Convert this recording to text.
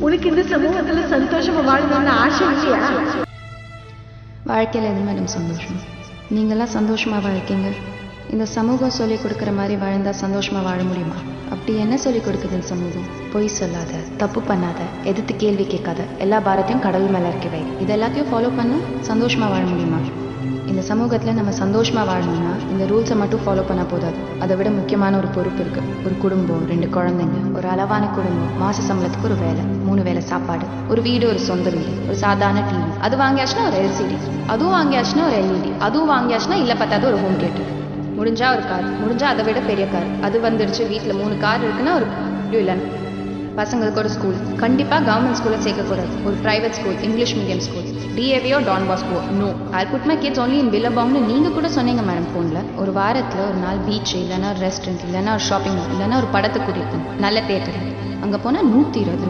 உனக்கு இந்த சமூகத்துல சந்தோஷமா வாழணும்னு ஆசை இல்லையா? வாழ்க்கையில் எது மேடம் சந்தோஷம்? நீங்களாம் சந்தோஷமாக வாழ்க்கீங்க. இந்த சமூகம் சொல்லிக் கொடுக்குற மாதிரி வாழ்ந்தால் சந்தோஷமாக வாழ முடியுமா? அப்படி என்ன சொல்லிக் கொடுக்குது இந்த சமூகம்? பொய் சொல்லாத, தப்பு பண்ணாத, எதிர்த்து கேள்வி கேட்காத, எல்லா பாரத்தையும் கடவுள் மேலே இறக்கி வை, இது எல்லாத்தையும் ஃபாலோ பண்ண சந்தோஷமாக வாழ முடியுமா? இந்த சமூகத்தில் நம்ம சந்தோஷமாக வாழணும்னா இந்த ரூல்ஸை மட்டும் ஃபாலோ பண்ண போதாது. அதை விட முக்கியமான ஒரு பொறுப்பு இருக்குது. ஒரு குடும்பம், 2 குழந்தைங்க, ஒரு அளவான குடும்பம், மாத சம்பளத்துக்கு ஒரு வேலை, 3 வேளை சாப்பாடு, ஒரு வீடு, ஒரு சொந்த வீடு, ஒரு சாதாரண டிவி, அது வாங்கியாச்சுன்னா ஒரு எல்சிடி, அதுவும் வாங்கியாச்சுன்னா ஒரு எல்இடி, அதுவும் வாங்கியாச்சுன்னா இல்லை பார்த்தாது ஒரு ஹோம் தியேட்டர், முடிஞ்சா ஒரு கார், முடிஞ்சா அதை விட பெரிய கார், அது வந்துடுச்சு. வீட்டில் 3 கார் இருக்குன்னா ஒரு இல்லைன்னு பசங்களுக்கு ஒரு ஸ்கூல். கண்டிப்பாக கவர்மெண்ட் ஸ்கூலில் சேர்க்கக்கூடாது. ஒரு private school, English medium school, டிஏவியோ Don Bosco. No, I put my kids only in பில்லபாங்னு நீங்கள் கூட சொன்னீங்க மேடம் ஃபோனில். ஒரு வாரத்தில் ஒரு நாள் பீச், இல்லைன்னா ரெஸ்டாரண்ட், இல்லைன்னா ஒரு ஷாப்பிங் மால், இல்லைன்னா ஒரு படத்தை கூட்டிட்டு நல்ல தேட்டர். அங்கே போனால் 120